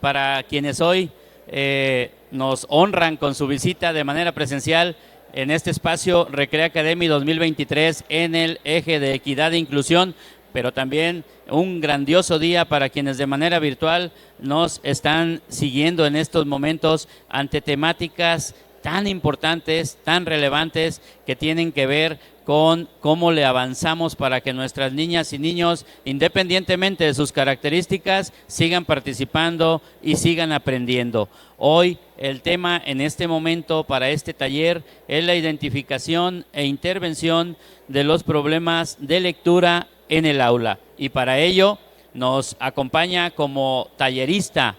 para quienes hoy nos honran con su visita de manera presencial en este espacio Recrea Academy 2023 en el eje de equidad e inclusión, pero también un grandioso día para quienes de manera virtual nos están siguiendo en estos momentos ante temáticas tan importantes, tan relevantes, que tienen que ver con cómo le avanzamos para que nuestras niñas y niños, independientemente de sus características, sigan participando y sigan aprendiendo. Hoy el tema en este momento para este taller es la identificación e intervención de los problemas de lectura en el aula. Y para ello nos acompaña como tallerista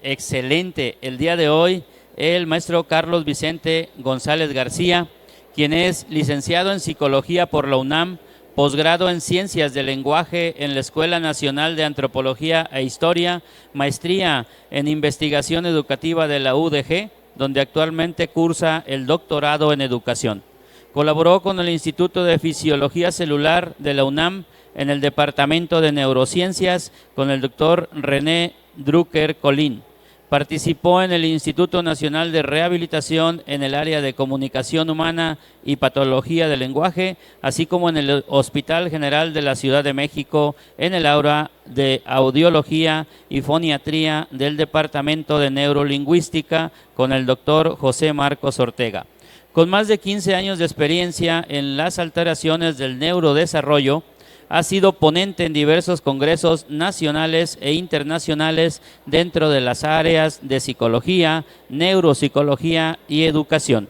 excelente el día de hoy el maestro Carlos Vicente González García, quien es licenciado en Psicología por la UNAM, posgrado en Ciencias del Lenguaje en la Escuela Nacional de Antropología e Historia, maestría en Investigación Educativa de la UDG, donde actualmente cursa el doctorado en Educación. Colaboró con el Instituto de Fisiología Celular de la UNAM en el Departamento de Neurociencias con el doctor René Drucker Colín. Participó en el Instituto Nacional de Rehabilitación en el área de Comunicación Humana y Patología del Lenguaje, así como en el Hospital General de la Ciudad de México en el área de Audiología y Foniatría del Departamento de Neurolingüística con el doctor José Marcos Ortega. Con más de 15 años de experiencia en las alteraciones del neurodesarrollo, ha sido ponente en diversos congresos nacionales e internacionales dentro de las áreas de psicología, neuropsicología y educación.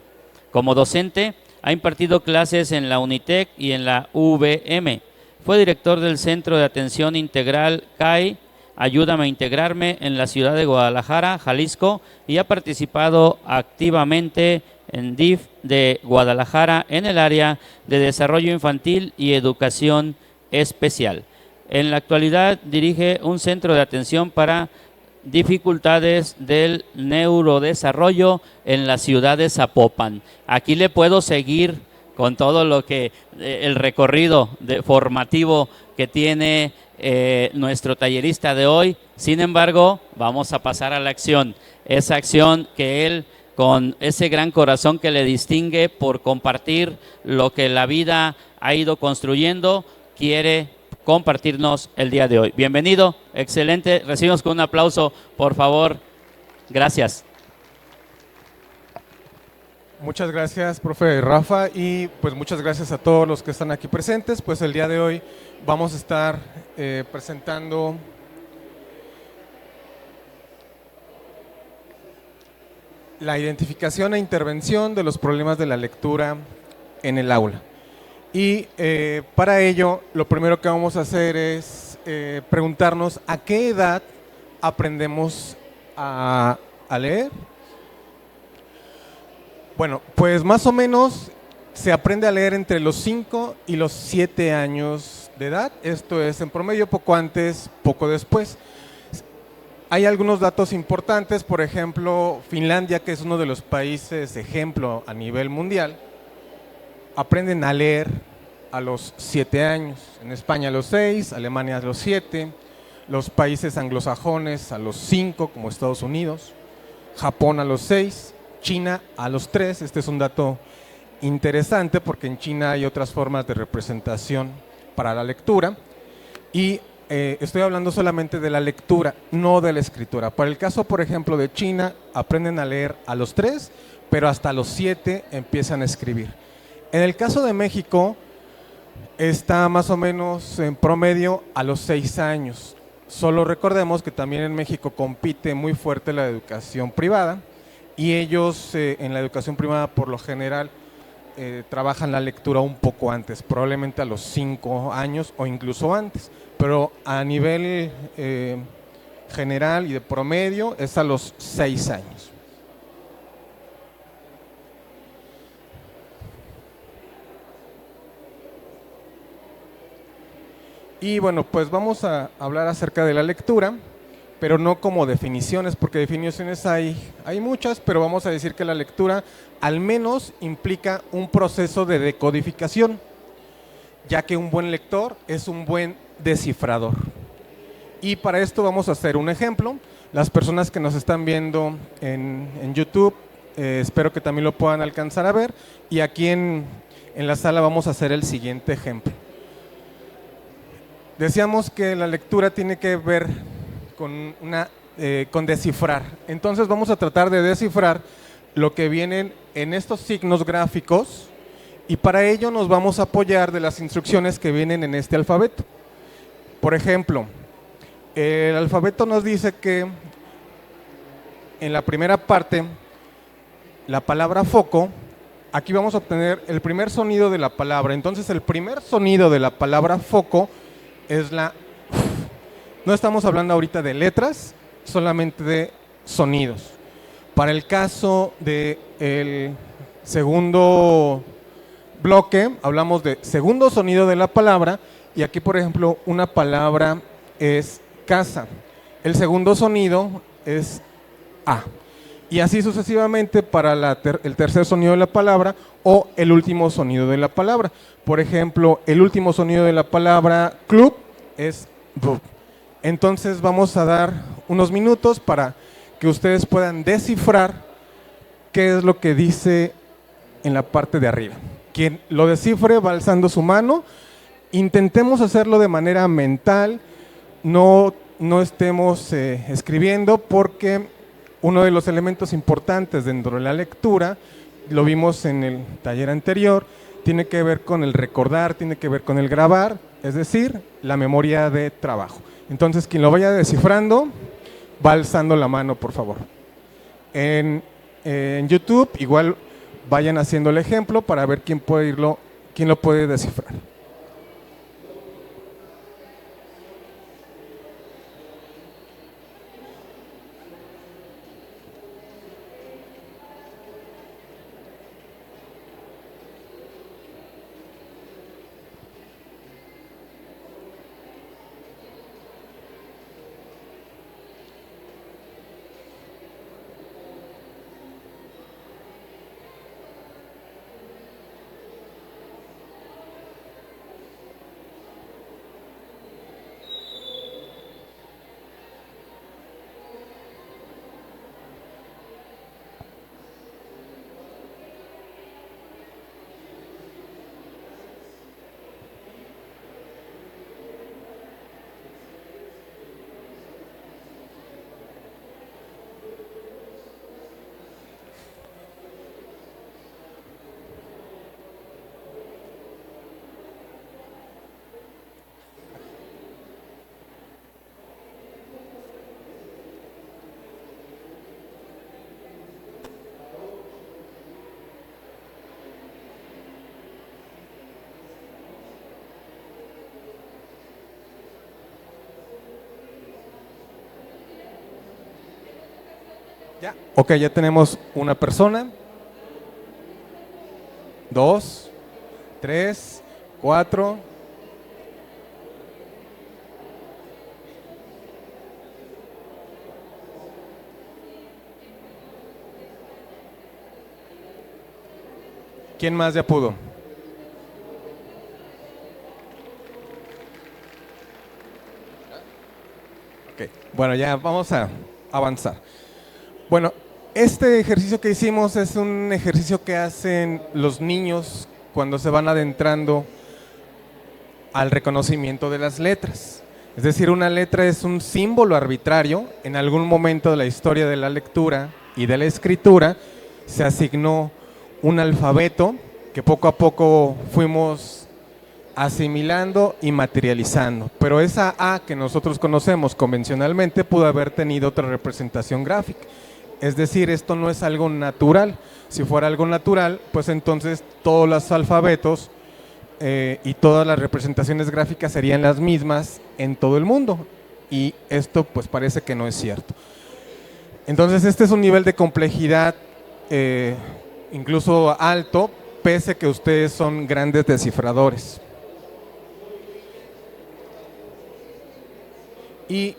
Como docente, ha impartido clases en la Unitec y en la UVM. Fue director del Centro de Atención Integral CAI, Ayúdame a Integrarme, en la ciudad de Guadalajara, Jalisco, y ha participado activamente en DIF de Guadalajara en el área de desarrollo infantil y educación especial. En la actualidad dirige un centro de atención para dificultades del neurodesarrollo en la ciudad de Zapopan. Aquí le puedo seguir con todo lo que el recorrido formativo que tiene nuestro tallerista de hoy. Sin embargo, vamos a pasar a la acción. Esa acción que él, con ese gran corazón que le distingue por compartir lo que la vida ha ido construyendo, quiere compartirnos el día de hoy. Bienvenido, excelente. Recibimos con un aplauso, por favor. Gracias. Muchas gracias, profe Rafa, y pues muchas gracias a todos los que están aquí presentes. Pues el día de hoy vamos a estar presentando la identificación e intervención de los problemas de la lectura en el aula. Y para ello, lo primero que vamos a hacer es preguntarnos a qué edad aprendemos a leer. Bueno, pues más o menos se aprende a leer entre los 5 y los 7 años de edad. Esto es en promedio, poco antes, poco después. Hay algunos datos importantes, por ejemplo, Finlandia, que es uno de los países ejemplo a nivel mundial, aprenden a leer a los 7 años, en España a los 6, Alemania a los 7, los países anglosajones a los 5, como Estados Unidos, Japón a los 6, China a los 3. Este es un dato interesante porque en China hay otras formas de representación para la lectura, y estoy hablando solamente de la lectura, no de la escritura. Para el caso, por ejemplo, de China, aprenden a leer a los 3, pero hasta los 7 empiezan a escribir. En el caso de México, está más o menos en promedio a los 6 años. Solo recordemos que también en México compite muy fuerte la educación privada, y ellos en la educación privada por lo general trabajan la lectura un poco antes, probablemente a los 5 años o incluso antes, pero a nivel general y de promedio es a los 6 años. Y bueno, pues vamos a hablar acerca de la lectura, pero no como definiciones, porque definiciones hay muchas, pero vamos a decir que la lectura al menos implica un proceso de decodificación, ya que un buen lector es un buen descifrador. Y para esto vamos a hacer un ejemplo. Las personas que nos están viendo en YouTube, espero que también lo puedan alcanzar a ver. Y aquí en la sala vamos a hacer el siguiente ejemplo. Decíamos que la lectura tiene que ver con descifrar. Entonces vamos a tratar de descifrar lo que vienen en estos signos gráficos, y para ello nos vamos a apoyar de las instrucciones que vienen en este alfabeto. Por ejemplo, el alfabeto nos dice que en la primera parte, la palabra foco, aquí vamos a obtener el primer sonido de la palabra. Entonces el primer sonido de la palabra foco es la F. No estamos hablando ahorita de letras, solamente de sonidos. Para el caso del segundo bloque, hablamos de segundo sonido de la palabra, y aquí, por ejemplo, una palabra es casa. El segundo sonido es A. Y así sucesivamente para el tercer sonido de la palabra o el último sonido de la palabra. Por ejemplo, el último sonido de la palabra club es B. Entonces vamos a dar unos minutos para que ustedes puedan descifrar qué es lo que dice en la parte de arriba. Quien lo descifre va alzando su mano. Intentemos hacerlo de manera mental, no estemos escribiendo, porque uno de los elementos importantes dentro de la lectura, lo vimos en el taller anterior, tiene que ver con el recordar, tiene que ver con el grabar, es decir, la memoria de trabajo. Entonces, quien lo vaya descifrando, va alzando la mano, por favor. En YouTube, igual vayan haciendo el ejemplo para ver quién lo puede descifrar. Ya. Ok, ya tenemos una persona, 2, 3, 4. ¿Quién más ya pudo? Ok, bueno, ya vamos a avanzar. Bueno, este ejercicio que hicimos es un ejercicio que hacen los niños cuando se van adentrando al reconocimiento de las letras. Es decir, una letra es un símbolo arbitrario. En algún momento de la historia de la lectura y de la escritura se asignó un alfabeto que poco a poco fuimos asimilando y materializando. Pero esa A que nosotros conocemos convencionalmente pudo haber tenido otra representación gráfica. Es decir, esto no es algo natural. Si fuera algo natural, pues entonces todos los alfabetos y todas las representaciones gráficas serían las mismas en todo el mundo. Y esto pues parece que no es cierto. Entonces este es un nivel de complejidad incluso alto, pese a que ustedes son grandes descifradores. Y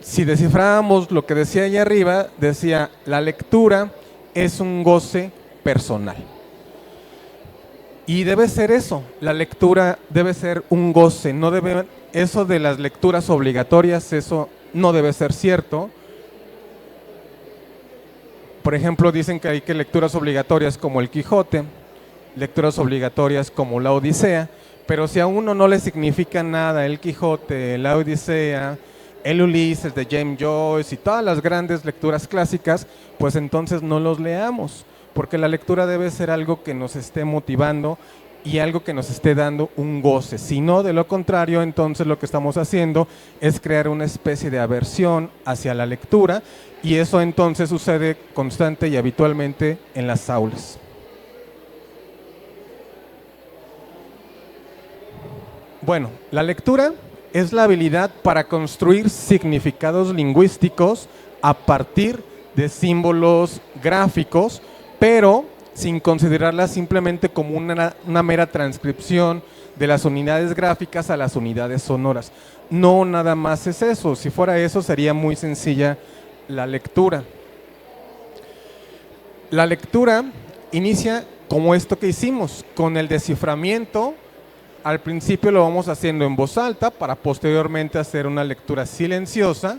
si descifrábamos lo que decía ahí arriba, decía, la lectura es un goce personal. Y debe ser eso, la lectura debe ser un goce, no debe, eso de las lecturas obligatorias, eso no debe ser cierto. Por ejemplo, dicen que hay que lecturas obligatorias como el Quijote, lecturas obligatorias como la Odisea, pero si a uno no le significa nada el Quijote, la Odisea, el Ulises de James Joyce y todas las grandes lecturas clásicas, pues entonces no los leamos, porque la lectura debe ser algo que nos esté motivando y algo que nos esté dando un goce. Si no, de lo contrario, entonces lo que estamos haciendo es crear una especie de aversión hacia la lectura, y eso entonces sucede constante y habitualmente en las aulas. Bueno, la lectura es la habilidad para construir significados lingüísticos a partir de símbolos gráficos, pero sin considerarla simplemente como una mera transcripción de las unidades gráficas a las unidades sonoras. No nada más es eso, si fuera eso sería muy sencilla la lectura. La lectura inicia como esto que hicimos, con el desciframiento. Al principio lo vamos haciendo en voz alta para posteriormente hacer una lectura silenciosa.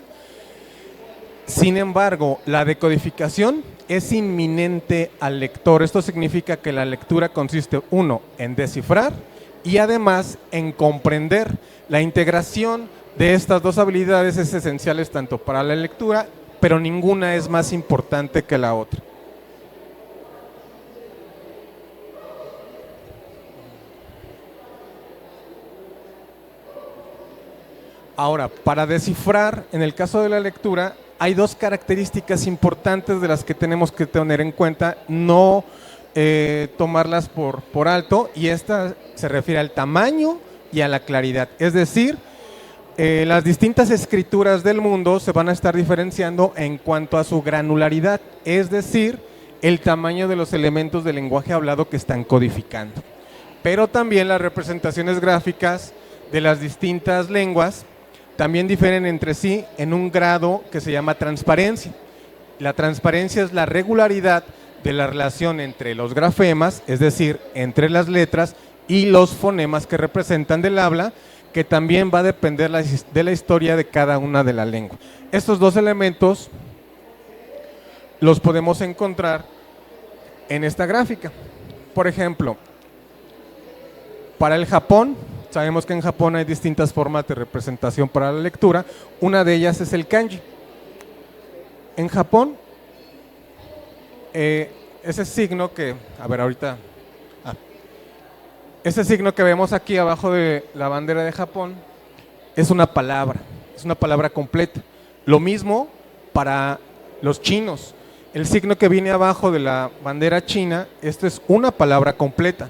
Sin embargo, la decodificación es inminente al lector. Esto significa que la lectura consiste, uno, en descifrar y además en comprender. La integración de estas dos habilidades es esencial tanto para la lectura, pero ninguna es más importante que la otra. Ahora, para descifrar, en el caso de la lectura, hay dos características importantes de las que tenemos que tener en cuenta, no tomarlas por alto, y esta se refiere al tamaño y a la claridad. Es decir, las distintas escrituras del mundo se van a estar diferenciando en cuanto a su granularidad, es decir, el tamaño de los elementos del lenguaje hablado que están codificando. Pero también las representaciones gráficas de las distintas lenguas también difieren entre sí en un grado que se llama transparencia. La transparencia es la regularidad de la relación entre los grafemas, es decir, entre las letras y los fonemas que representan del habla, que también va a depender de la historia de cada una de la lengua. Estos dos elementos los podemos encontrar en esta gráfica. Por ejemplo, para el Japón, sabemos que en Japón hay distintas formas de representación para la lectura. Una de ellas es el kanji. En Japón, ese signo que, ese signo que vemos aquí abajo de la bandera de Japón es una palabra completa. Lo mismo para los chinos. El signo que viene abajo de la bandera china, esto es una palabra completa.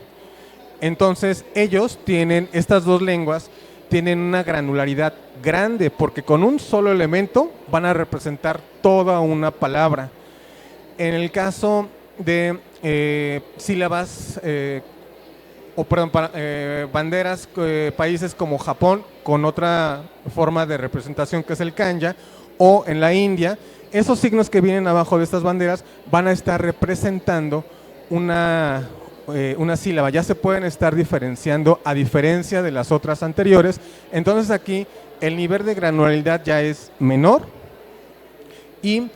Entonces ellos tienen, estas dos lenguas tienen una granularidad grande, porque con un solo elemento van a representar toda una palabra. En el caso de sílabas, banderas, países como Japón, con otra forma de representación que es el kanja, o en la India, esos signos que vienen abajo de estas banderas van a estar representando una sílaba, ya se pueden estar diferenciando a diferencia de las otras anteriores. Entonces aquí el nivel de granularidad ya es menor, y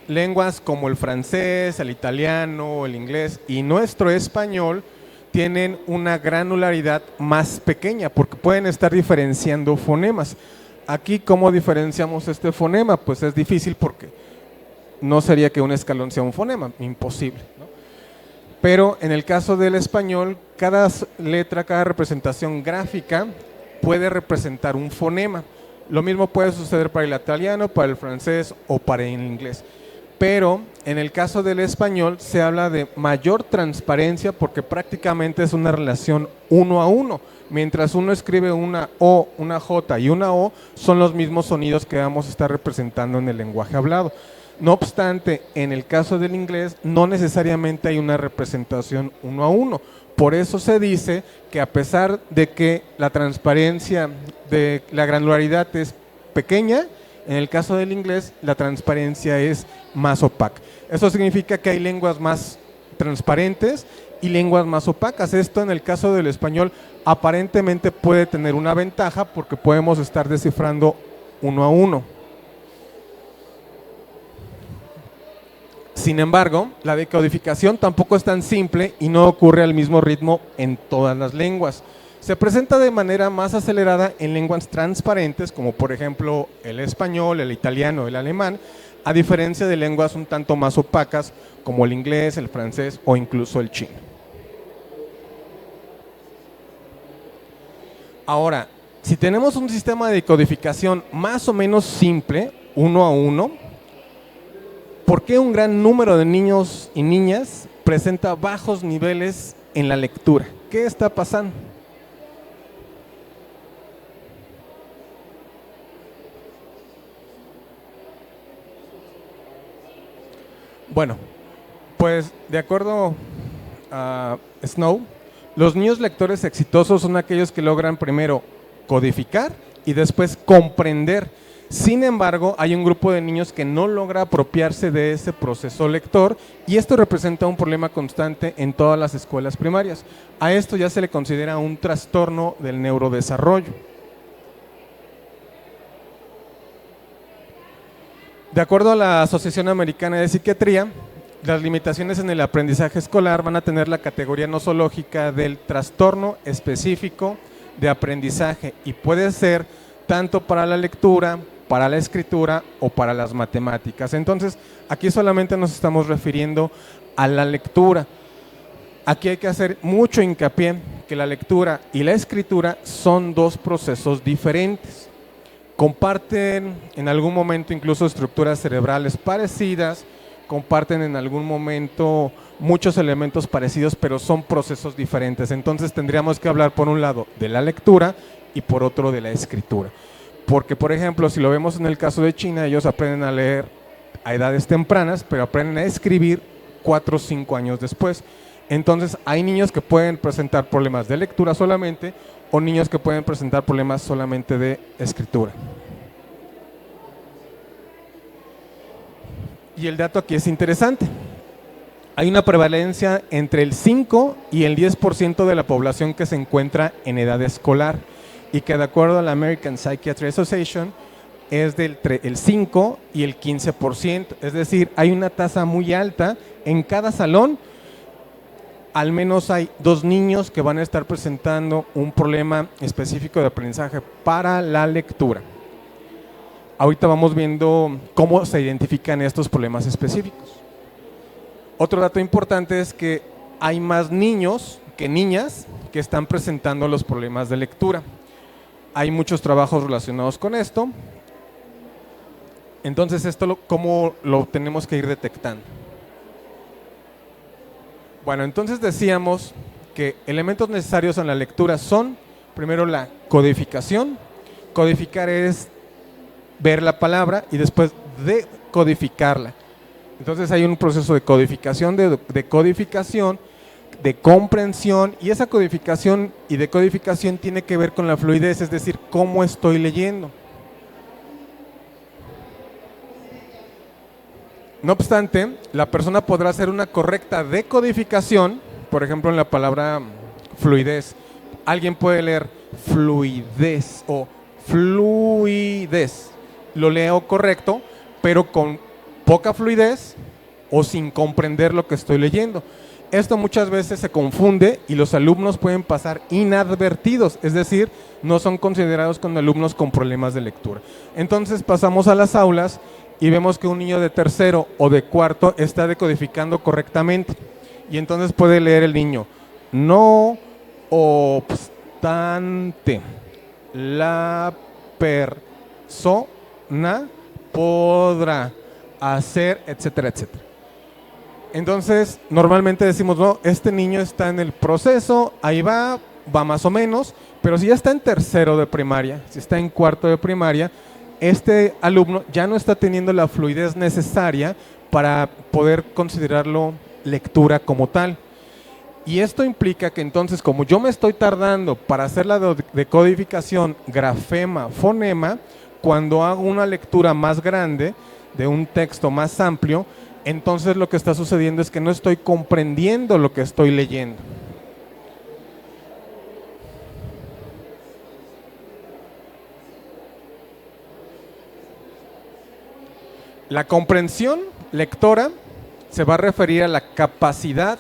lenguas como el francés, el italiano, el inglés y nuestro español tienen una granularidad más pequeña porque pueden estar diferenciando fonemas. Aquí, ¿cómo diferenciamos este fonema? Pues es difícil porque no sería que un escalón sea un fonema, imposible, ¿no? Pero en el caso del español, cada letra, cada representación gráfica puede representar un fonema. Lo mismo puede suceder para el italiano, para el francés o para el inglés. Pero en el caso del español se habla de mayor transparencia porque prácticamente es una relación uno a uno. Mientras uno escribe una O, una J y una O, son los mismos sonidos que vamos a estar representando en el lenguaje hablado. No obstante, en el caso del inglés no necesariamente hay una representación uno a uno. Por eso se dice que a pesar de que la transparencia de la granularidad es pequeña, en el caso del inglés la transparencia es más opaca. Eso significa que hay lenguas más transparentes y lenguas más opacas. Esto en el caso del español aparentemente puede tener una ventaja porque podemos estar descifrando uno a uno. Sin embargo, la decodificación tampoco es tan simple y no ocurre al mismo ritmo en todas las lenguas. Se presenta de manera más acelerada en lenguas transparentes, como por ejemplo el español, el italiano, el alemán, a diferencia de lenguas un tanto más opacas, como el inglés, el francés o incluso el chino. Ahora, si tenemos un sistema de codificación más o menos simple, uno a uno, ¿por qué un gran número de niños y niñas presenta bajos niveles en la lectura? ¿Qué está pasando? Bueno, pues de acuerdo a Snow, los niños lectores exitosos son aquellos que logran primero codificar y después comprender. Sin embargo, hay un grupo de niños que no logra apropiarse de ese proceso lector y esto representa un problema constante en todas las escuelas primarias. A esto ya se le considera un trastorno del neurodesarrollo. De acuerdo a la Asociación Americana de Psiquiatría, las limitaciones en el aprendizaje escolar van a tener la categoría nosológica del trastorno específico de aprendizaje y puede ser tanto para la lectura, para la escritura o para las matemáticas. Entonces, aquí solamente nos estamos refiriendo a la lectura. Aquí hay que hacer mucho hincapié que la lectura y la escritura son dos procesos diferentes. Comparten en algún momento incluso estructuras cerebrales parecidas, comparten en algún momento muchos elementos parecidos, pero son procesos diferentes. Entonces tendríamos que hablar por un lado de la lectura y por otro de la escritura. Porque, por ejemplo, si lo vemos en el caso de China, ellos aprenden a leer a edades tempranas, pero aprenden a escribir 4 o 5 años después. Entonces hay niños que pueden presentar problemas de lectura solamente o niños que pueden presentar problemas solamente de escritura. Y el dato aquí es interesante. Hay una prevalencia entre el 5 y el 10% de la población que se encuentra en edad escolar y que de acuerdo a la American Psychiatry Association es del el 5 y el 15%. Es decir, hay una tasa muy alta en cada salón. Al menos hay 2 niños que van a estar presentando un problema específico de aprendizaje para la lectura. Ahorita vamos viendo cómo se identifican estos problemas específicos. Otro dato importante es que hay más niños que niñas que están presentando los problemas de lectura. Hay muchos trabajos relacionados con esto. Entonces, ¿cómo lo tenemos que ir detectando? Bueno, entonces decíamos que elementos necesarios en la lectura son, primero, la codificación. Codificar es ver la palabra y después decodificarla. Entonces hay un proceso de codificación, de comprensión, y esa codificación y decodificación tiene que ver con la fluidez, es decir, cómo estoy leyendo. No obstante, la persona podrá hacer una correcta decodificación, por ejemplo en la palabra fluidez. Alguien puede leer fluidez o fluidez. Lo leo correcto, pero con poca fluidez o sin comprender lo que estoy leyendo. Esto muchas veces se confunde y los alumnos pueden pasar inadvertidos, es decir, no son considerados como alumnos con problemas de lectura. Entonces pasamos a las aulas y vemos que un niño de tercero o de cuarto está decodificando correctamente. Y entonces puede leer el niño: no obstante, la persona podrá hacer, etcétera, etcétera. Entonces, normalmente decimos, no, este niño está en el proceso, ahí va más o menos, pero si ya está en tercero de primaria, si está en cuarto de primaria, este alumno ya no está teniendo la fluidez necesaria para poder considerarlo lectura como tal. Y esto implica que entonces, como yo me estoy tardando para hacer la decodificación grafema-fonema, cuando hago una lectura más grande de un texto más amplio, entonces lo que está sucediendo es que no estoy comprendiendo lo que estoy leyendo. La comprensión lectora se va a referir a la capacidad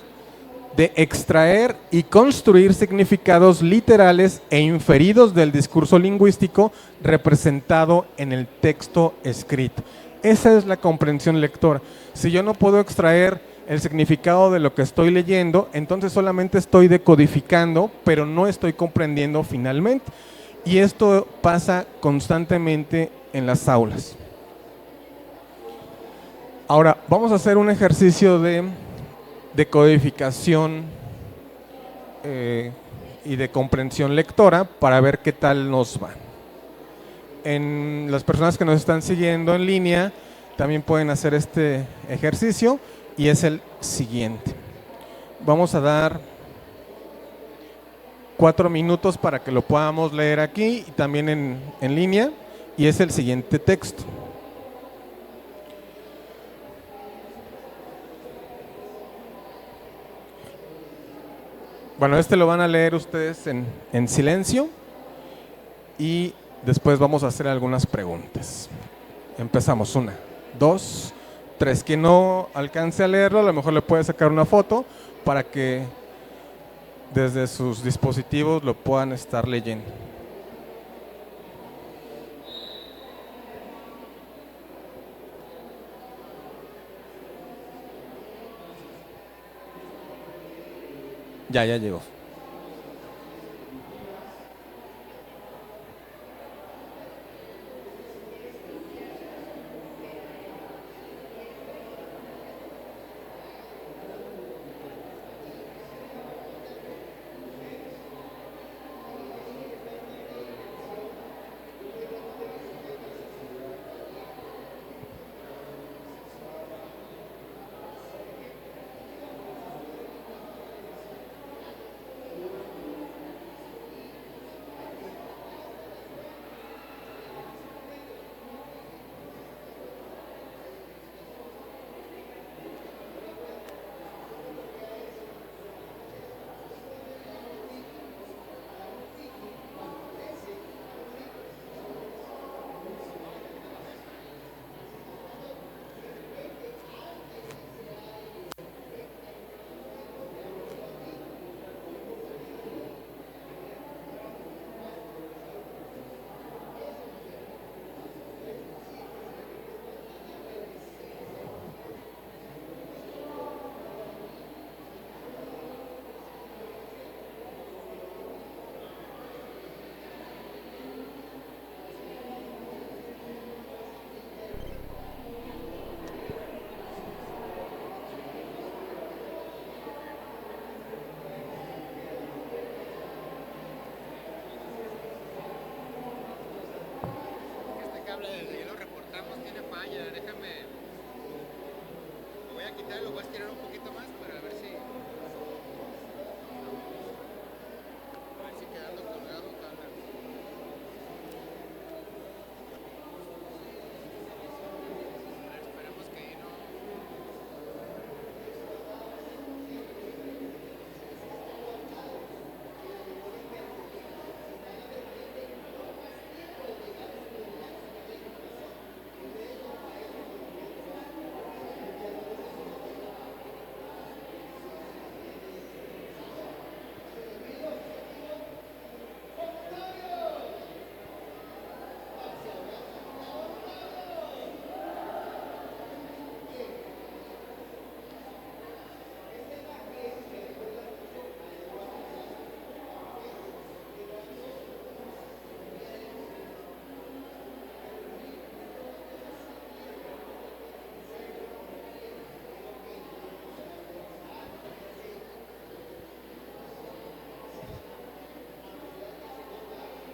de extraer y construir significados literales e inferidos del discurso lingüístico representado en el texto escrito. Esa es la comprensión lectora. Si yo no puedo extraer el significado de lo que estoy leyendo, entonces solamente estoy decodificando, pero no estoy comprendiendo finalmente. Y esto pasa constantemente en las aulas. Ahora, vamos a hacer un ejercicio de decodificación y de comprensión lectora para ver qué tal nos va. En las personas que nos están siguiendo en línea también pueden hacer este ejercicio y es el siguiente. Vamos a dar 4 minutos para que lo podamos leer aquí y también en línea, y es el siguiente texto. Bueno, este lo van a leer ustedes en silencio y después vamos a hacer algunas preguntas. Empezamos, 1, 2, 3. Quien no alcance a leerlo, a lo mejor le puede sacar una foto para que desde sus dispositivos lo puedan estar leyendo. Ya llegó. Lo voy a estirar un poquito más para ver si quedando colgado tal. Esperemos que no.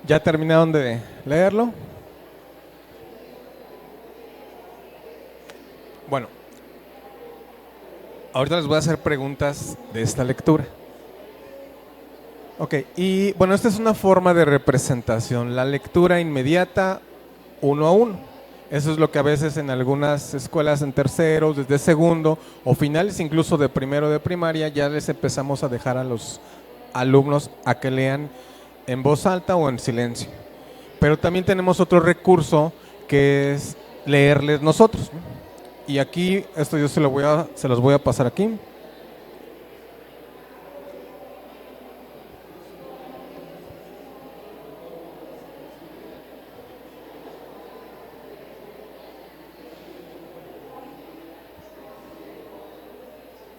¿Ya terminaron de leerlo? Bueno, ahorita les voy a hacer preguntas de esta lectura. Ok, y bueno, esta es una forma de representación, la lectura inmediata 1 a 1. Eso es lo que a veces en algunas escuelas en tercero, desde segundo o finales incluso de primero de primaria ya les empezamos a dejar a los alumnos a que lean en voz alta o en silencio. Pero también tenemos otro recurso que es leerles nosotros, ¿no? Y aquí, esto yo se los voy a pasar aquí.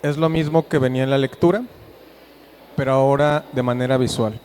Es lo mismo que venía en la lectura, pero ahora de manera visual.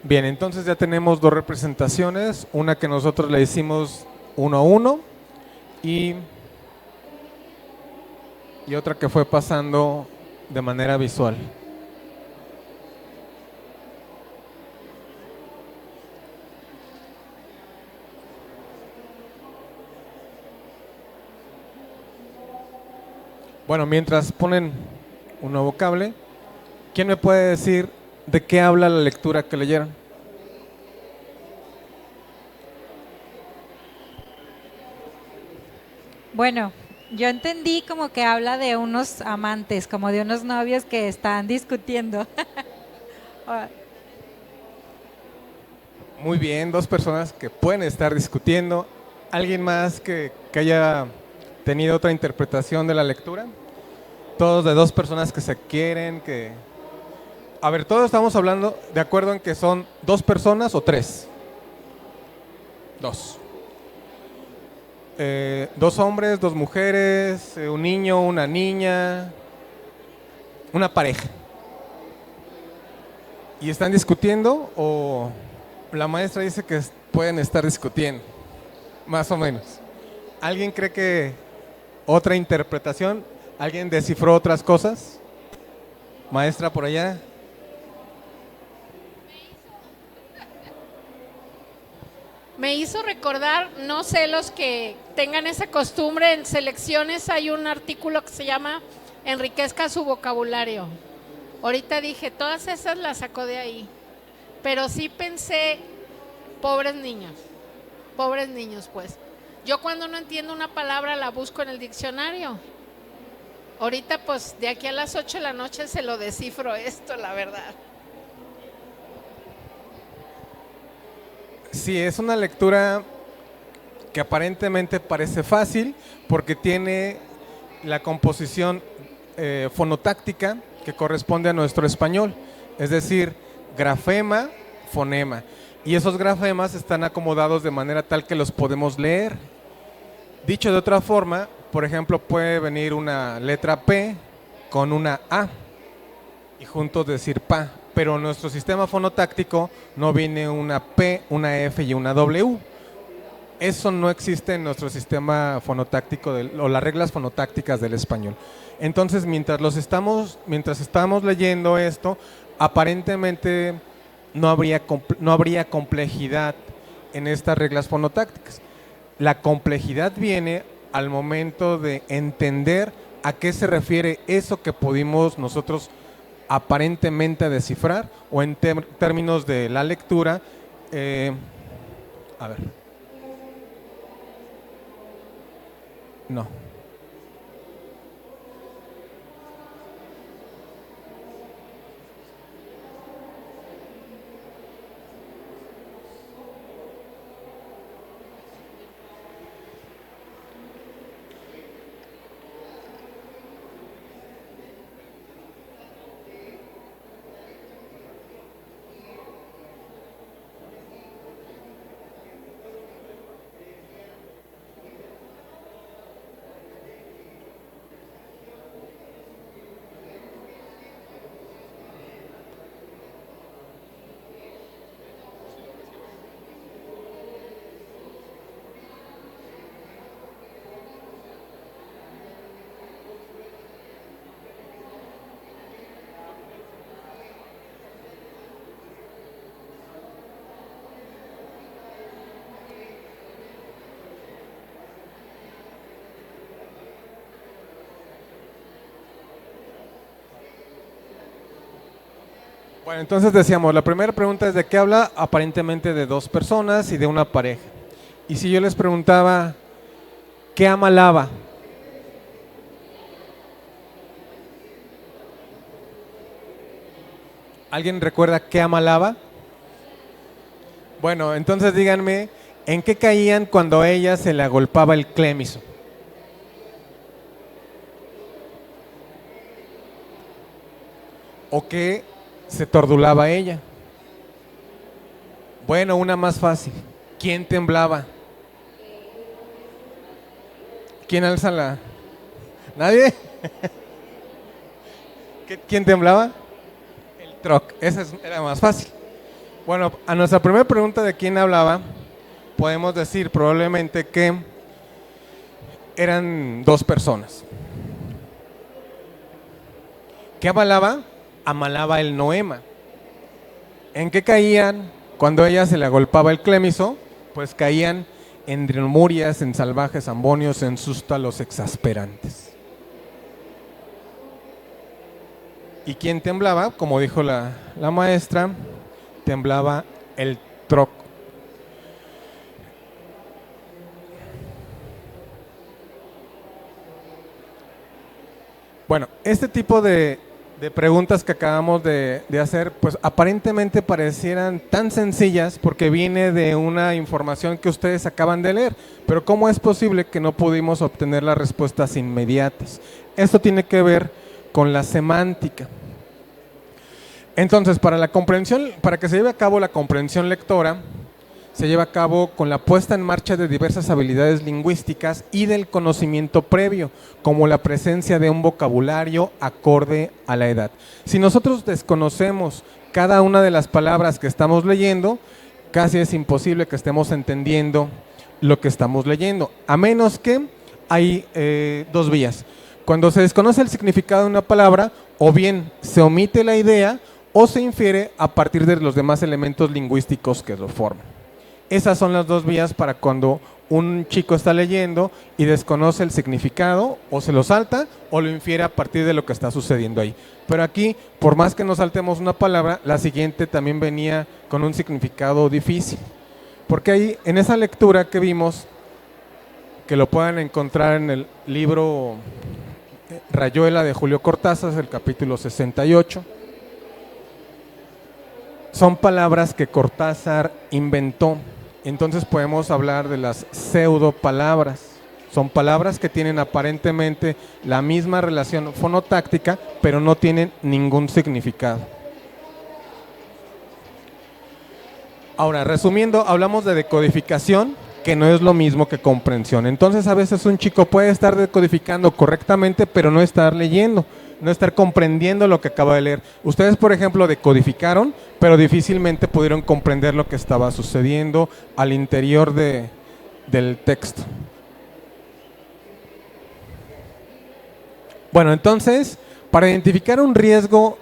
Bien, entonces ya tenemos dos representaciones, una que nosotros le hicimos 1 a 1 y otra que fue pasando de manera visual. Bueno, mientras ponen un nuevo cable, ¿quién me puede decir de qué habla la lectura que leyeron? Bueno, yo entendí como que habla de unos amantes, como de unos novios que están discutiendo. Ah, Muy bien, dos personas que pueden estar discutiendo. ¿Alguien más que haya tenido otra interpretación de la lectura? Todos de dos personas que se quieren, que... A ver, todos estamos hablando de acuerdo en que son dos personas o tres. Dos. Dos hombres, dos mujeres, un niño, una niña, una pareja. ¿Y están discutiendo o la maestra dice que pueden estar discutiendo? Más o menos. ¿Alguien cree que otra interpretación? ¿Alguien descifró otras cosas? Maestra por allá. Me hizo recordar, no sé, los que tengan esa costumbre, en selecciones hay un artículo que se llama Enriquezca su vocabulario. Ahorita dije, todas esas las sacó de ahí, pero sí pensé, pobres niños pues. Yo cuando no entiendo una palabra la busco en el diccionario. Ahorita pues de aquí a las 8 de la noche se lo descifro esto, la verdad. Sí, es una lectura que aparentemente parece fácil porque tiene la composición fonotáctica que corresponde a nuestro español, es decir, grafema, fonema. Y esos grafemas están acomodados de manera tal que los podemos leer. Dicho de otra forma, por ejemplo, puede venir una letra P con una A y juntos decir pa, pero en nuestro sistema fonotáctico no viene una P, una F y una W. Eso no existe en nuestro sistema fonotáctico o las reglas fonotácticas del español. Entonces, mientras estamos leyendo esto, aparentemente no habría complejidad en estas reglas fonotácticas. La complejidad viene al momento de entender a qué se refiere eso que pudimos nosotros aparentemente descifrar, o en términos de la lectura, a ver, no. Bueno, entonces decíamos, la primera pregunta es de qué habla, aparentemente de dos personas y de una pareja. Y si yo les preguntaba, ¿qué ama Lava? ¿Alguien recuerda qué ama Lava? Bueno, entonces díganme, ¿en qué caían cuando a ella se le agolpaba el clémiso? ¿O qué se tordulaba ella? Bueno, una más fácil. ¿Quién temblaba? ¿Quién alza la...? ¿Nadie? ¿Quién temblaba? El troc. Esa era más fácil. Bueno, a nuestra primera pregunta de quién hablaba, podemos decir probablemente que eran dos personas. ¿Qué amalaba? Amalaba el noema. ¿En qué caían cuando a ella se le agolpaba el clémiso? Pues caían en dromurias, en salvajes ambonios, en sústalos exasperantes. ¿Y quién temblaba? Como dijo la maestra, temblaba el troc. Bueno, este tipo de preguntas que acabamos de hacer, pues aparentemente parecieran tan sencillas porque viene de una información que ustedes acaban de leer, pero ¿cómo es posible que no pudimos obtener las respuestas inmediatas? Esto tiene que ver con la semántica. Entonces, para la comprensión, para que se lleve a cabo la comprensión lectora, se lleva a cabo con la puesta en marcha de diversas habilidades lingüísticas y del conocimiento previo, como la presencia de un vocabulario acorde a la edad. Si nosotros desconocemos cada una de las palabras que estamos leyendo, casi es imposible que estemos entendiendo lo que estamos leyendo, a menos que hay dos vías. Cuando se desconoce el significado de una palabra, o bien se omite la idea o se infiere a partir de los demás elementos lingüísticos que lo forman. Esas son las dos vías para cuando un chico está leyendo y desconoce el significado, o se lo salta o lo infiere a partir de lo que está sucediendo ahí. Pero aquí, por más que nos saltemos una palabra, la siguiente también venía con un significado difícil. Porque ahí, en esa lectura que vimos, que lo puedan encontrar en el libro Rayuela de Julio Cortázar, el capítulo 68, son palabras que Cortázar inventó. Entonces podemos hablar de las pseudo palabras. Son palabras que tienen aparentemente la misma relación fonotáctica, pero no tienen ningún significado. Ahora, resumiendo, hablamos de decodificación, que no es lo mismo que comprensión. Entonces, a veces un chico puede estar decodificando correctamente, pero no estar leyendo, no estar comprendiendo lo que acaba de leer. Ustedes, por ejemplo, decodificaron, pero difícilmente pudieron comprender lo que estaba sucediendo al interior del texto. Bueno, entonces, para identificar un riesgo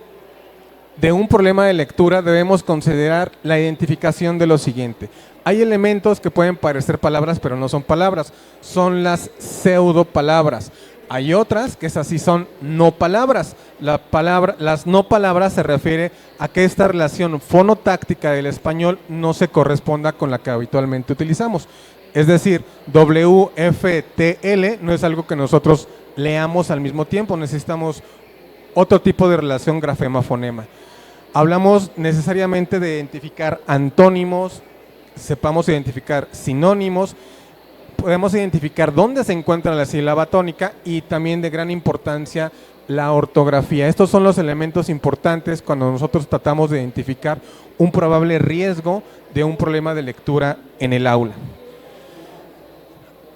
de un problema de lectura, debemos considerar la identificación de lo siguiente. Hay elementos que pueden parecer palabras, pero no son palabras. Son las pseudo palabras. Hay otras que esas sí son no palabras. Las no palabras se refiere a que esta relación fonotáctica del español no se corresponda con la que habitualmente utilizamos. Es decir, WFTL no es algo que nosotros leamos al mismo tiempo. Necesitamos otro tipo de relación grafema-fonema. Hablamos necesariamente de identificar antónimos, sepamos identificar sinónimos, podemos identificar dónde se encuentra la sílaba tónica y también de gran importancia la ortografía. Estos son los elementos importantes cuando nosotros tratamos de identificar un probable riesgo de un problema de lectura en el aula.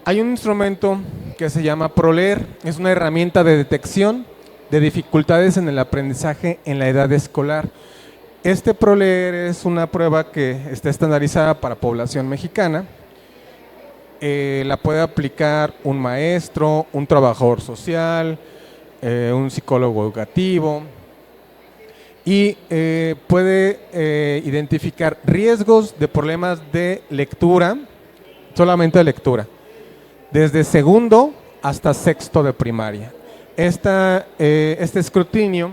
Hay un instrumento que se llama ProLeer, es una herramienta de detección de dificultades en el aprendizaje en la edad escolar. Este ProLeer es una prueba que está estandarizada para población mexicana. La puede aplicar un maestro, un trabajador social, un psicólogo educativo y puede identificar riesgos de problemas de lectura, solamente de lectura, desde segundo hasta sexto de primaria. Este escrutinio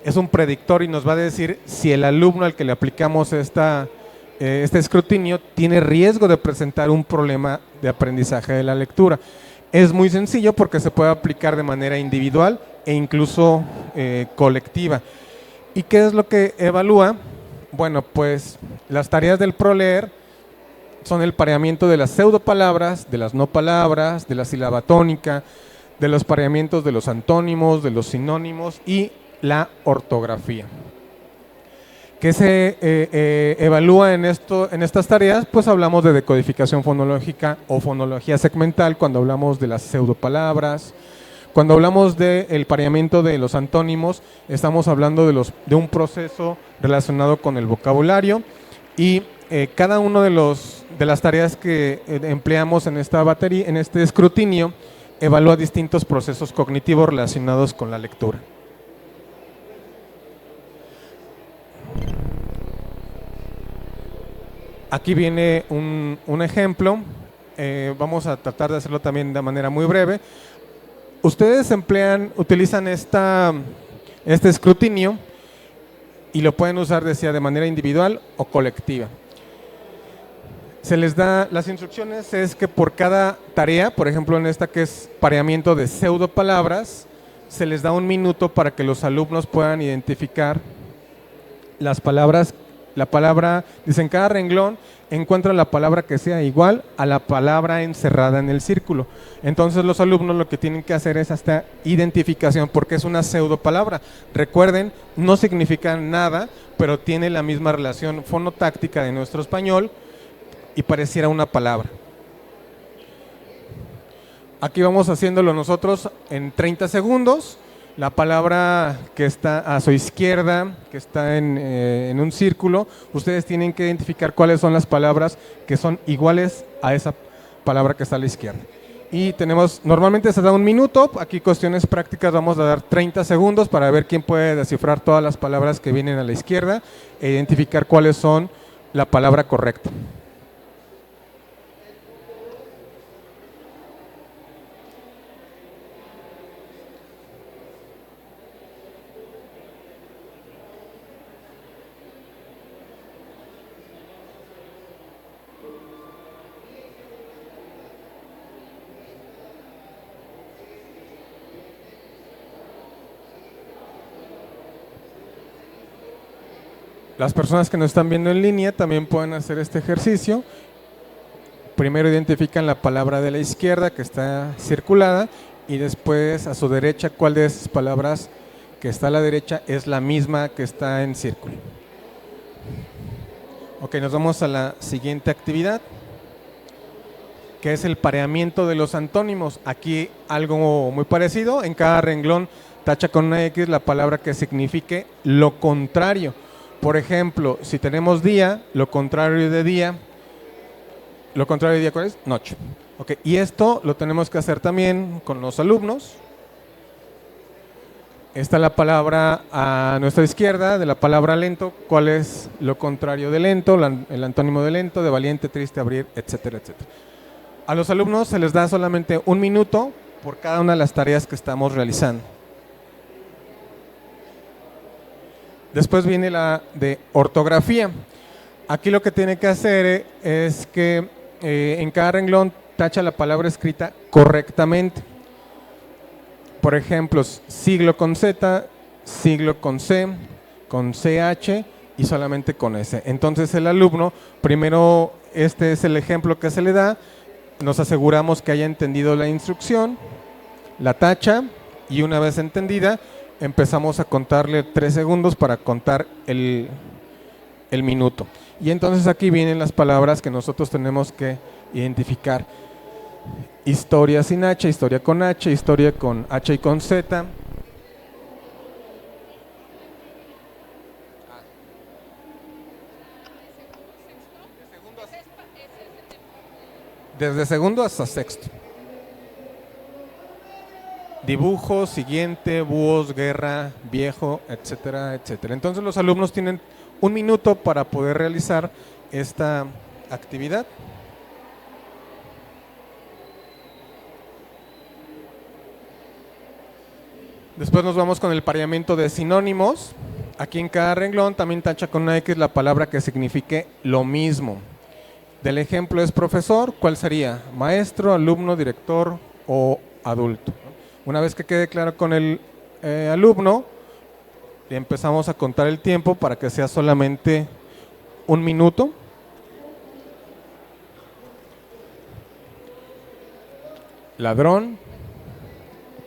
es un predictor y nos va a decir si el alumno al que le aplicamos este escrutinio tiene riesgo de presentar un problema de aprendizaje de la lectura. Es muy sencillo porque se puede aplicar de manera individual e incluso colectiva. ¿Y qué es lo que evalúa? Bueno, pues las tareas del ProLeer son el pareamiento de las pseudopalabras, de las no palabras, de la sílaba tónica, de los pareamientos de los antónimos, de los sinónimos y la ortografía. ¿Qué se evalúa en estas tareas? Pues hablamos de decodificación fonológica o fonología segmental cuando hablamos de las pseudopalabras. Cuando hablamos del pareamiento de los antónimos, estamos hablando de un proceso relacionado con el vocabulario y cada uno de las tareas que empleamos en en este escrutinio, evalúa distintos procesos cognitivos relacionados con la lectura. Aquí viene un ejemplo, vamos a tratar de hacerlo también de manera muy breve. Ustedes utilizan este escrutinio y lo pueden usar decía de manera individual o colectiva. Se les da las instrucciones, es que por cada tarea, por ejemplo en esta que es pareamiento de pseudopalabras, se les da 1 minuto para que los alumnos puedan identificar las palabras. La palabra, dicen, cada renglón encuentra la palabra que sea igual a la palabra encerrada en el círculo. Entonces los alumnos lo que tienen que hacer es esta identificación porque es una pseudopalabra. Recuerden, no significa nada, pero tiene la misma relación fonotáctica de nuestro español y pareciera una palabra. Aquí vamos haciéndolo nosotros en 30 segundos. La palabra que está a su izquierda, que está en un círculo, ustedes tienen que identificar cuáles son las palabras que son iguales a esa palabra que está a la izquierda. Y normalmente se da 1 minuto, aquí cuestiones prácticas vamos a dar 30 segundos para ver quién puede descifrar todas las palabras que vienen a la izquierda e identificar cuáles son la palabra correcta. Las personas que nos están viendo en línea también pueden hacer este ejercicio. Primero identifican la palabra de la izquierda que está circulada y después a su derecha cuál de esas palabras que está a la derecha es la misma que está en círculo. Ok, nos vamos a la siguiente actividad, que es el pareamiento de los antónimos. Aquí algo muy parecido, en cada renglón tacha con una X la palabra que signifique lo contrario. Por ejemplo, si tenemos día, lo contrario de día, ¿cuál es? Noche. Okay. Y esto lo tenemos que hacer también con los alumnos. Esta es la palabra a nuestra izquierda, de la palabra lento, ¿cuál es lo contrario de lento? El antónimo de lento, de valiente, triste, abrir, etcétera, etcétera. A los alumnos se les da solamente 1 minuto por cada una de las tareas que estamos realizando. Después viene la de ortografía. Aquí lo que tiene que hacer es que en cada renglón tacha la palabra escrita correctamente. Por ejemplo, siglo con Z, siglo con C, con CH y solamente con S. Entonces el alumno, primero este es el ejemplo que se le da, nos aseguramos que haya entendido la instrucción, la tacha y una vez entendida, empezamos a contarle 3 segundos para contar el minuto. Y entonces aquí vienen las palabras que nosotros tenemos que identificar. Historia sin H, historia con H y con Z. Desde segundo hasta sexto. Dibujo, siguiente, búhos, guerra, viejo, etcétera, etcétera. Entonces los alumnos tienen 1 minuto para poder realizar esta actividad. Después nos vamos con el pareamiento de sinónimos. Aquí en cada renglón también tacha con una X la palabra que signifique lo mismo. Del ejemplo es profesor, ¿cuál sería? Maestro, alumno, director o adulto. Una vez que quede claro con el alumno, le empezamos a contar el tiempo para que sea solamente 1 minuto. Ladrón,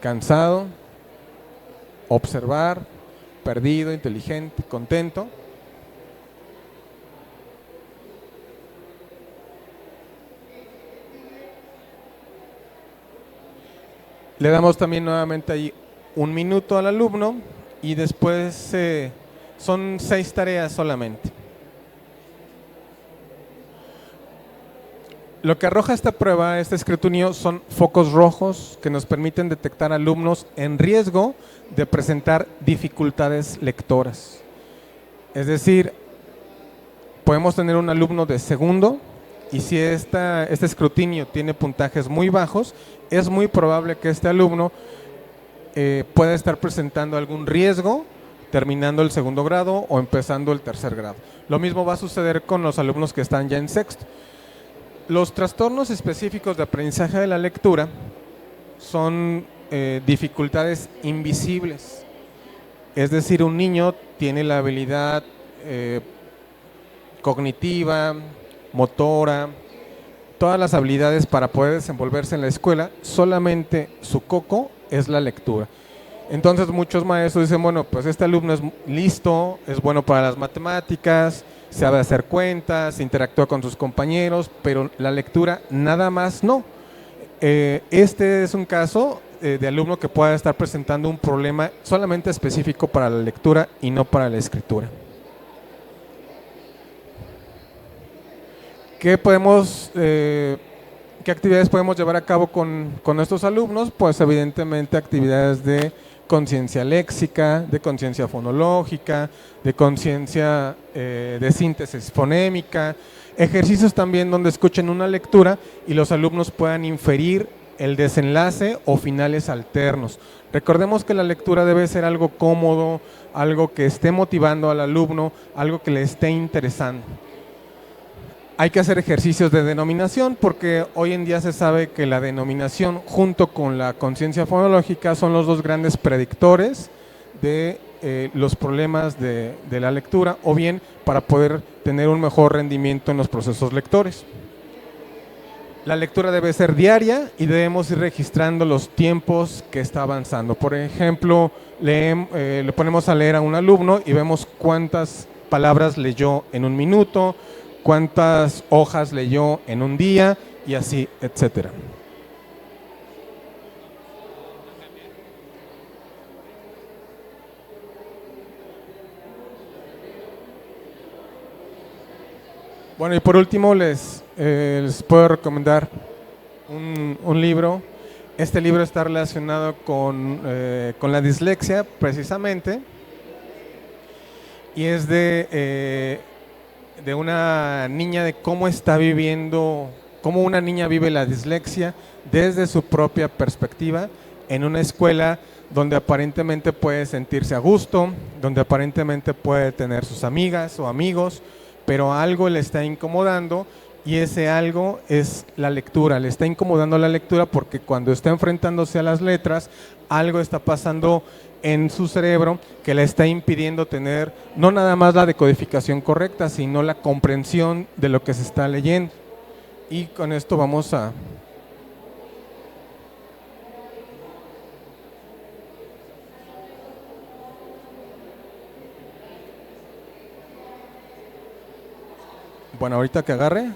cansado, observar, perdido, inteligente, contento. Le damos también nuevamente ahí 1 minuto al alumno y después son 6 tareas solamente. Lo que arroja esta prueba, este escrutinio, son focos rojos que nos permiten detectar alumnos en riesgo de presentar dificultades lectoras. Es decir, podemos tener un alumno de segundo y si este escrutinio tiene puntajes muy bajos, es muy probable que este alumno pueda estar presentando algún riesgo terminando el segundo grado o empezando el tercer grado. Lo mismo va a suceder con los alumnos que están ya en sexto. Los trastornos específicos de aprendizaje de la lectura son dificultades invisibles. Es decir, un niño tiene la habilidad cognitiva, motora, todas las habilidades para poder desenvolverse en la escuela, solamente su coco es la lectura. Entonces muchos maestros dicen, bueno, pues este alumno es listo, es bueno para las matemáticas, sabe hacer cuentas, interactúa con sus compañeros, pero la lectura nada más no. Este es un caso de alumno que pueda estar presentando un problema solamente específico para la lectura y no para la escritura. ¿Qué actividades podemos llevar a cabo con estos alumnos? Pues evidentemente actividades de conciencia léxica, de conciencia fonológica, de conciencia de síntesis fonémica, ejercicios también donde escuchen una lectura y los alumnos puedan inferir el desenlace o finales alternos. Recordemos que la lectura debe ser algo cómodo, algo que esté motivando al alumno, algo que le esté interesando. Hay que hacer ejercicios de denominación porque hoy en día se sabe que la denominación junto con la conciencia fonológica son los dos grandes predictores de los problemas de la lectura o bien para poder tener un mejor rendimiento en los procesos lectores. La lectura debe ser diaria y debemos ir registrando los tiempos que está avanzando. Por ejemplo, le ponemos a leer a un alumno y vemos cuántas palabras leyó en 1 minuto, cuántas hojas leyó en un día y así, etcétera. Bueno, y por último les puedo recomendar un libro. Este libro está relacionado con la dislexia precisamente y es de una niña, de cómo está viviendo, cómo una niña vive la dislexia desde su propia perspectiva en una escuela donde aparentemente puede sentirse a gusto, donde aparentemente puede tener sus amigas o amigos, pero algo le está incomodando y ese algo es la lectura. Le está incomodando la lectura porque cuando está enfrentándose a las letras, algo está pasando en su cerebro que le está impidiendo tener no nada más la decodificación correcta, sino la comprensión de lo que se está leyendo. Y con esto vamos a... Bueno, ahorita que agarre...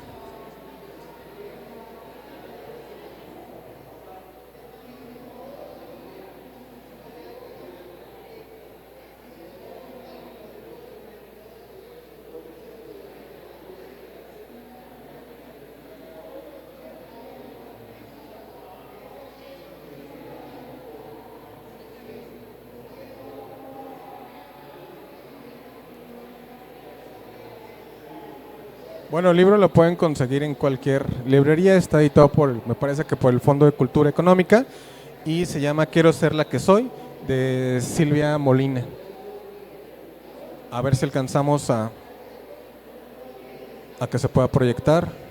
Bueno, el libro lo pueden conseguir en cualquier librería, está editado me parece que por el Fondo de Cultura Económica y se llama Quiero ser la que soy de Silvia Molina. A ver si alcanzamos a que se pueda proyectar.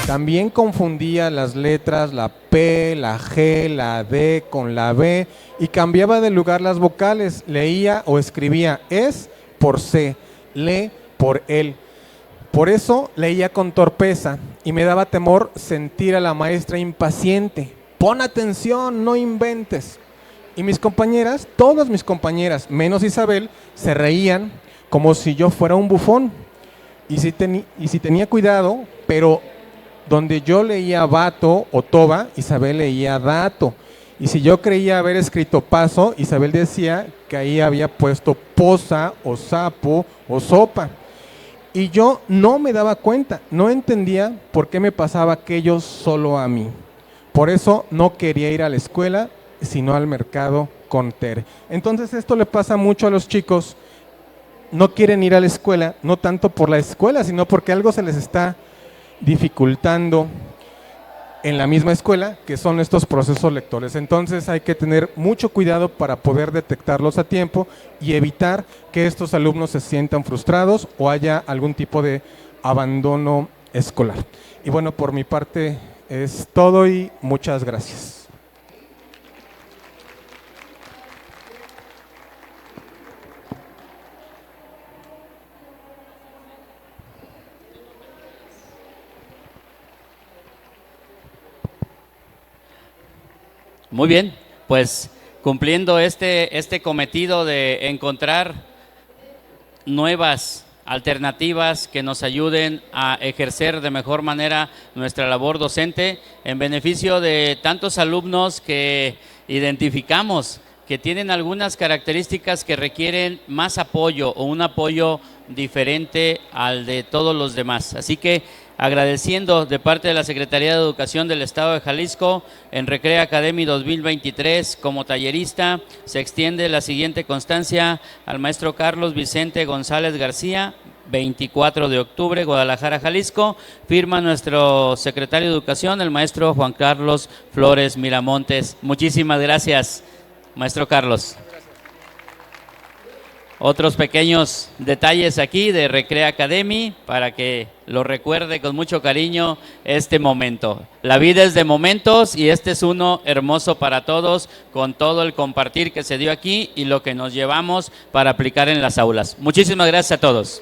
También confundía las letras, la P, la G, la D con la B y cambiaba de lugar las vocales. Leía o escribía es por C, le por el. Por eso leía con torpeza y me daba temor sentir a la maestra impaciente. Pon atención, no inventes. Y mis compañeras, todas mis compañeras, menos Isabel, se reían como si yo fuera un bufón. Y si tenía cuidado, pero donde yo leía vato o toba, Isabel leía dato. Y si yo creía haber escrito paso, Isabel decía que ahí había puesto posa o sapo o sopa. Y yo no me daba cuenta, no entendía por qué me pasaba aquello solo a mí. Por eso no quería ir a la escuela, sino al mercado con Tere. Entonces esto le pasa mucho a los chicos, no quieren ir a la escuela, no tanto por la escuela, sino porque algo se les está dificultando en la misma escuela, que son estos procesos lectores. Entonces hay que tener mucho cuidado para poder detectarlos a tiempo y evitar que estos alumnos se sientan frustrados o haya algún tipo de abandono escolar. Y bueno, por mi parte es todo y muchas gracias. Muy bien, pues cumpliendo este cometido de encontrar nuevas alternativas que nos ayuden a ejercer de mejor manera nuestra labor docente en beneficio de tantos alumnos que identificamos que tienen algunas características que requieren más apoyo o un apoyo diferente al de todos los demás. Así que agradeciendo de parte de la Secretaría de Educación del Estado de Jalisco, en Recrea Academy 2023 como tallerista se extiende la siguiente constancia al maestro Carlos Vicente González García, 24 de octubre, Guadalajara, Jalisco. Firma nuestro secretario de Educación, el maestro Juan Carlos Flores Miramontes. Muchísimas gracias, maestro Carlos. Otros pequeños detalles aquí de Recrea Academy para que lo recuerde con mucho cariño este momento. La vida es de momentos y este es uno hermoso para todos, con todo el compartir que se dio aquí y lo que nos llevamos para aplicar en las aulas. Muchísimas gracias a todos.